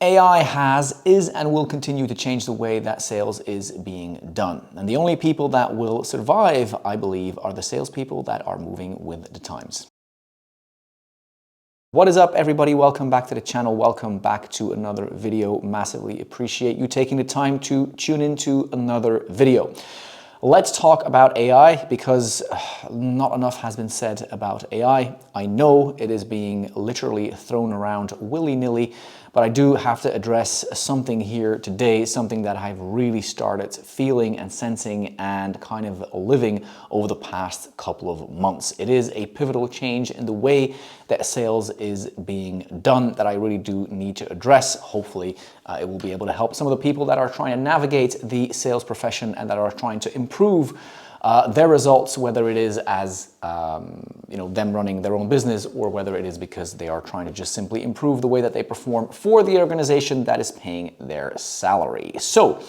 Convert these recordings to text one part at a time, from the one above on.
AI is, and will continue to change the way that sales is being done. And the only people that will survive, I believe, are the salespeople that are moving with the times. What is up, everybody? Welcome back to the channel. Welcome back to another video. Massively appreciate you taking the time to tune into another video. Let's talk about AI because not enough has been said about AI. I know it is being literally thrown around willy-nilly, but I do have to address something here today, something that I've really started feeling and sensing and kind of living over the past couple of months. It is a pivotal change in the way that sales is being done that I really do need to address. Hopefully, it will be able to help some of the people that are trying to navigate the sales profession and that are trying to improve their results, whether it is as them running their own business or whether it is because they are trying to just simply improve the way that they perform for the organization that is paying their salary. So,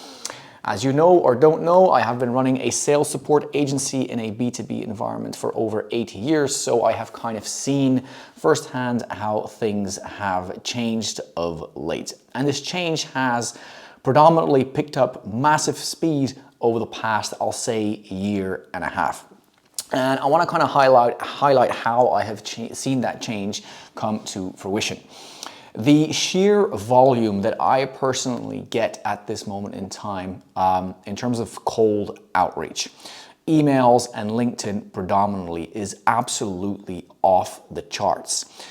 as you know or don't know, I have been running a sales support agency in a B2B environment for over 8 years, so I have kind of seen firsthand how things have changed of late. And this change has predominantly picked up massive speed over the past, I'll say, year and a half. And I want to kind of highlight how I have seen that change come to fruition. The sheer volume that I personally get at this moment in time in terms of cold outreach, emails and LinkedIn predominantly, is absolutely off the charts.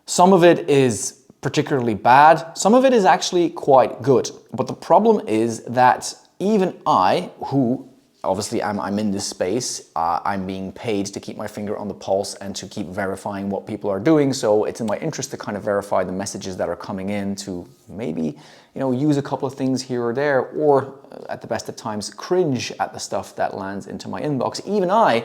Some of it is particularly bad. Some of it is actually quite good. But the problem is that even I, who obviously I'm in this space, I'm being paid to keep my finger on the pulse and to keep verifying what people are doing. So it's in my interest to kind of verify the messages that are coming in, to maybe, use a couple of things here or there, or at the best of times, cringe at the stuff that lands into my inbox. Even I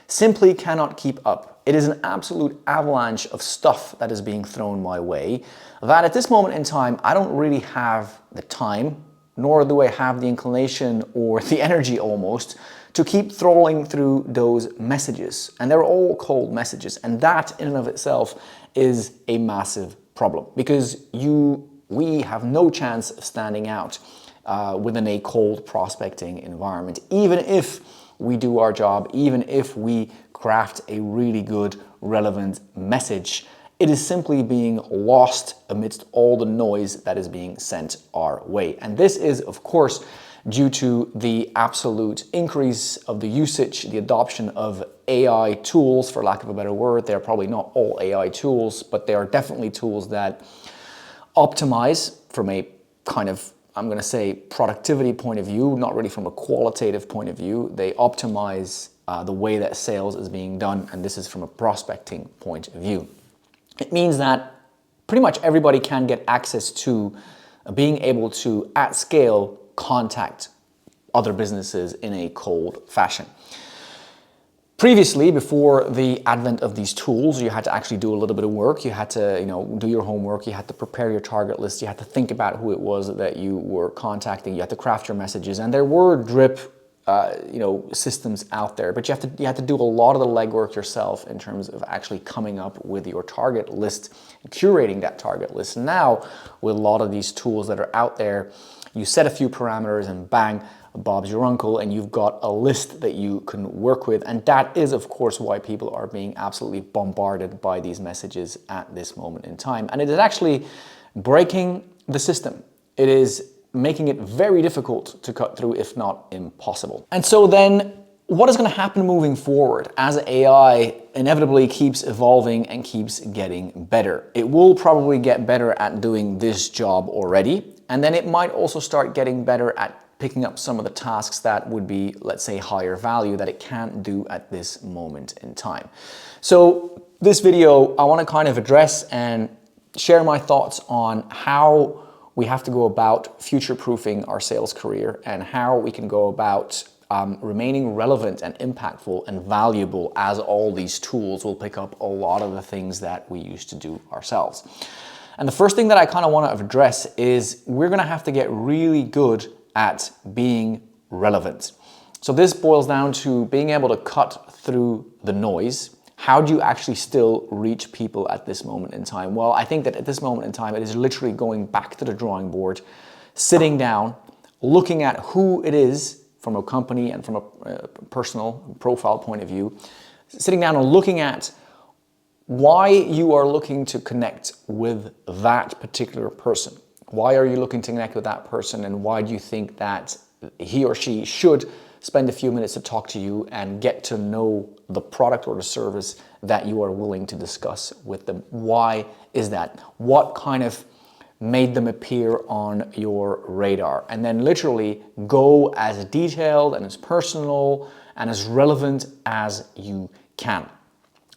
simply cannot keep up. It is an absolute avalanche of stuff that is being thrown my way that at this moment in time, I don't really have the time, nor do I have the inclination or the energy almost to keep trawling through those messages. And they're all cold messages. And that in and of itself is a massive problem because we have no chance of standing out within a cold prospecting environment. Even if we do our job, even if we craft a really good, relevant message, it is simply being lost amidst all the noise that is being sent our way. And this is, of course, due to the absolute increase of the usage, the adoption of AI tools, for lack of a better word. They're probably not all AI tools, but they are definitely tools that optimize from a kind of, I'm going to say, productivity point of view, not really from a qualitative point of view. They optimize the way that sales is being done, and this is from a prospecting point of view. It means that pretty much everybody can get access to being able to, at scale, contact other businesses in a cold fashion. Previously, before the advent of these tools, you had to actually do a little bit of work. You had to, do your homework. You had to prepare your target list. You had to think about who it was that you were contacting. You had to craft your messages, and there were drip systems out there, but you have to do a lot of the legwork yourself in terms of actually coming up with your target list and curating that target list. Now, with a lot of these tools that are out there, you set a few parameters and bang, Bob's your uncle, and you've got a list that you can work with. And that is, of course, why people are being absolutely bombarded by these messages at this moment in time. And it is actually breaking the system. It is making it very difficult to cut through, if not impossible. And so then, what is going to happen moving forward as AI inevitably keeps evolving and keeps getting better? It will probably get better at doing this job already, and then it might also start getting better at picking up some of the tasks that would be, let's say, higher value that it can't do at this moment in time. So this video, I want to kind of address and share my thoughts on how we have to go about future-proofing our sales career and how we can go about remaining relevant and impactful and valuable, as all these tools will pick up a lot of the things that we used to do ourselves. And the first thing that I kind of want to address is we're going to have to get really good at being relevant. So this boils down to being able to cut through the noise, How do you actually still reach people at this moment in time? Well, I think that at this moment in time, it is literally going back to the drawing board, sitting down, looking at who it is from a company and from a personal profile point of view, sitting down and looking at why you are looking to connect with that particular person. Why are you looking to connect with that person, and why do you think that he or she should spend a few minutes to talk to you and get to know the product or the service that you are willing to discuss with them? Why is that? What kind of made them appear on your radar? And then literally go as detailed and as personal and as relevant as you can.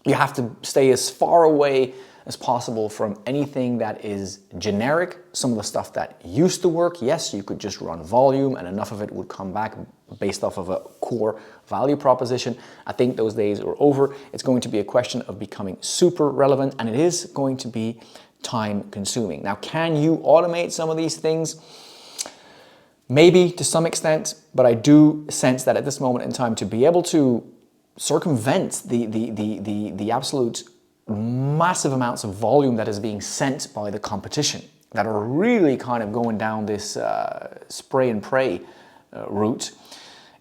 You have to stay as far away as possible from anything that is generic. Some of the stuff that used to work, yes, you could just run volume and enough of it would come back based off of a core value proposition. I think those days are over. It's going to be a question of becoming super relevant, and it is going to be time consuming. Now, can you automate some of these things? Maybe to some extent, but I do sense that at this moment in time, to be able to circumvent the absolute massive amounts of volume that is being sent by the competition that are really kind of going down this spray and pray route,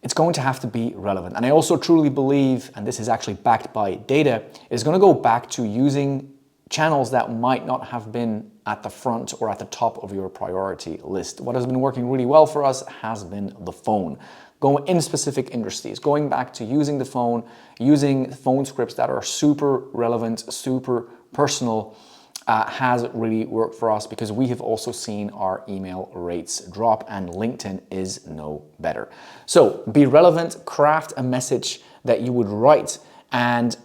it's going to have to be relevant. And I also truly believe, and this is actually backed by data, is going to go back to using channels that might not have been at the front or at the top of your priority list. What has been working really well for us has been the phone. Going in specific industries, going back to using the phone, using phone scripts that are super relevant, super personal, has really worked for us, because we have also seen our email rates drop, and LinkedIn is no better. So be relevant, craft a message that you would write, and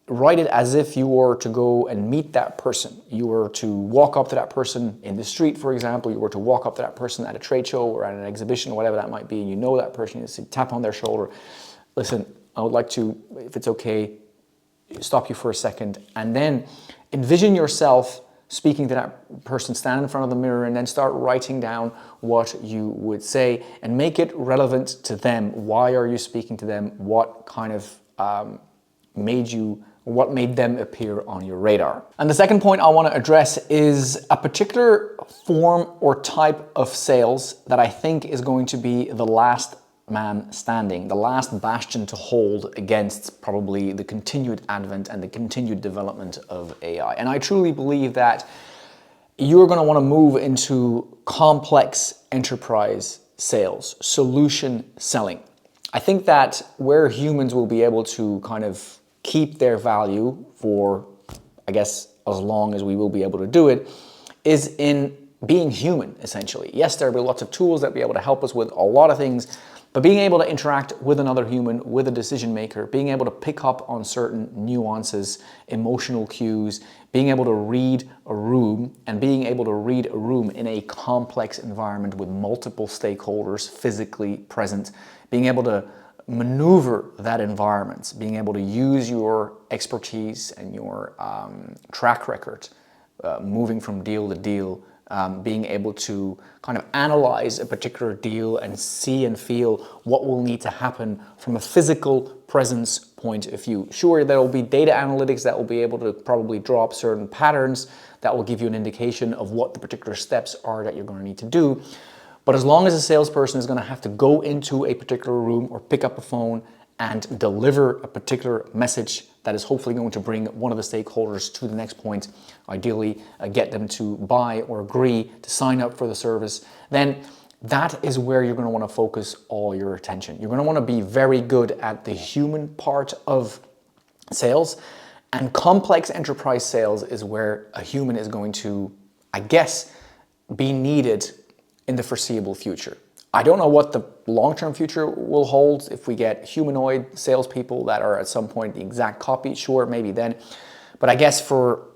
write it as if you were to go and meet that person. You were to walk up to that person in the street, for example. You were to walk up to that person at a trade show or at an exhibition, whatever that might be, and you know that person, you tap on their shoulder. Listen, I would like to, if it's okay, stop you for a second, and then envision yourself speaking to that person, stand in front of the mirror, and then start writing down what you would say and make it relevant to them. Why are you speaking to them? What kind of what made them appear on your radar? And the second point I want to address is a particular form or type of sales that I think is going to be the last man standing, the last bastion to hold against probably the continued advent and the continued development of AI. And I truly believe that you're going to want to move into complex enterprise sales, solution selling. I think that where humans will be able to kind of keep their value for, I guess, as long as we will be able to do it, is in being human, essentially. Yes, there will be lots of tools that will be able to help us with a lot of things, but being able to interact with another human, with a decision maker, being able to pick up on certain nuances, emotional cues, being able to read a room, and being able to read a room in a complex environment with multiple stakeholders physically present, being able to maneuver that environment, being able to use your expertise and your track record, moving from deal to deal, being able to kind of analyze a particular deal and see and feel what will need to happen from a physical presence point of view. Sure, there will be data analytics that will be able to probably draw up certain patterns that will give you an indication of what the particular steps are that you're going to need to do. But as long as a salesperson is going to have to go into a particular room or pick up a phone and deliver a particular message that is hopefully going to bring one of the stakeholders to the next point, ideally get them to buy or agree to sign up for the service, then that is where you're going to want to focus all your attention. You're going to want to be very good at the human part of sales, and complex enterprise sales is where a human is going to, I guess, be needed in the foreseeable future. I don't know what the long-term future will hold. If we get humanoid salespeople that are at some point the exact copy, sure, maybe then. But I guess for,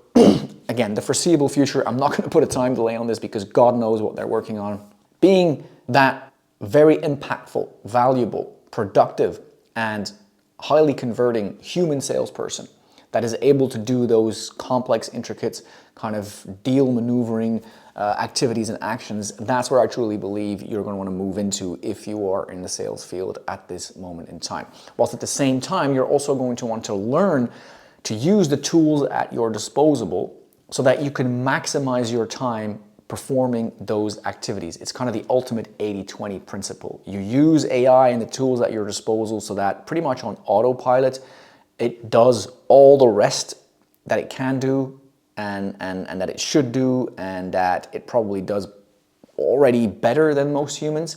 again, the foreseeable future, I'm not going to put a time delay on this because God knows what they're working on. Being that very impactful, valuable, productive, and highly converting human salesperson that is able to do those complex, intricate kind of deal maneuvering activities and actions, that's where I truly believe you're going to want to move into if you are in the sales field at this moment in time. Whilst at the same time, you're also going to want to learn to use the tools at your disposal so that you can maximize your time performing those activities. It's kind of the ultimate 80-20 principle. You use AI and the tools at your disposal so that pretty much on autopilot, it does all the rest that it can do and that it should do, and that it probably does already better than most humans.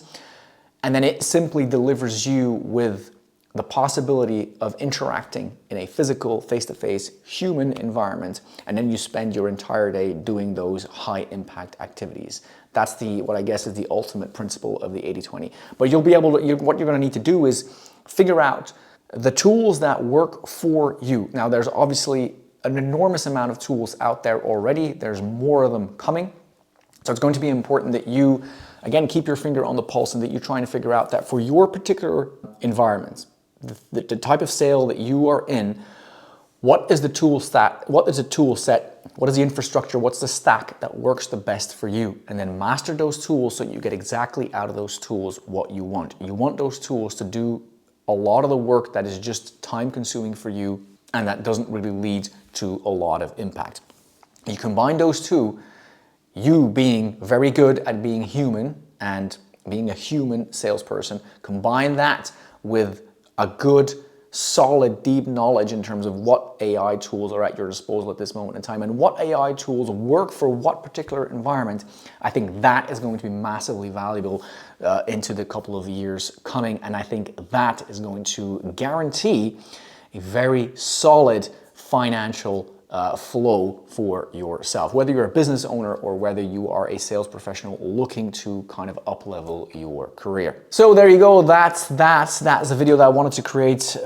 And then it simply delivers you with the possibility of interacting in a physical, face-to-face human environment, and then you spend your entire day doing those high-impact activities. That's what I guess is the ultimate principle of the 80-20. But you'll be able to, what you're going to need to do is figure out the tools that work for you. Now, there's obviously an enormous amount of tools out there already. There's more of them coming. So it's going to be important that you, again, keep your finger on the pulse and that you're trying to figure out that for your particular environment, the type of sale that you are in, what is the tool set, what is the infrastructure, what's the stack that works the best for you? And then master those tools so you get exactly out of those tools what you want. You want those tools to do a lot of the work that is just time consuming for you and that doesn't really lead to a lot of impact. You combine those two, you being very good at being human and being a human salesperson, combine that with a good, solid, deep knowledge in terms of what AI tools are at your disposal at this moment in time and what AI tools work for what particular environment. I think that is going to be massively valuable into the couple of years coming. And I think that is going to guarantee a very solid financial flow for yourself, whether you're a business owner or whether you are a sales professional looking to kind of up-level your career. So there you go. That's a video that I wanted to create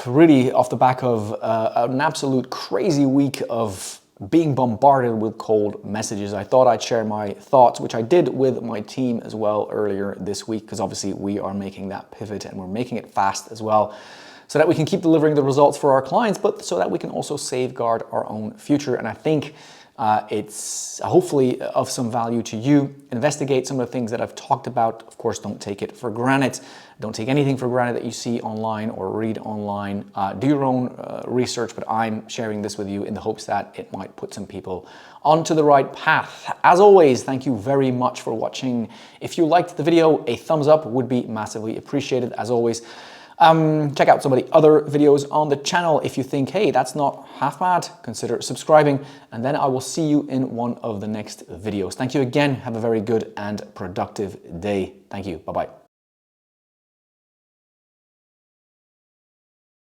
really off the back of an absolute crazy week of being bombarded with cold messages. I thought I'd share my thoughts, which I did with my team as well earlier this week, because obviously we are making that pivot and we're making it fast as well, so that we can keep delivering the results for our clients, but so that we can also safeguard our own future. And I think it's hopefully of some value to you. Investigate some of the things that I've talked about. Of course, don't take it for granted. Don't take anything for granted that you see online or read online. Do your own research, but I'm sharing this with you in the hopes that it might put some people onto the right path. As always, thank you very much for watching. If you liked the video, a thumbs up would be massively appreciated, as always. Check out some of the other videos on the channel. If you think, hey, that's not half bad, consider subscribing, and then I will see you in one of the next videos. Thank you again. Have a very good and productive day. Thank you. Bye-bye.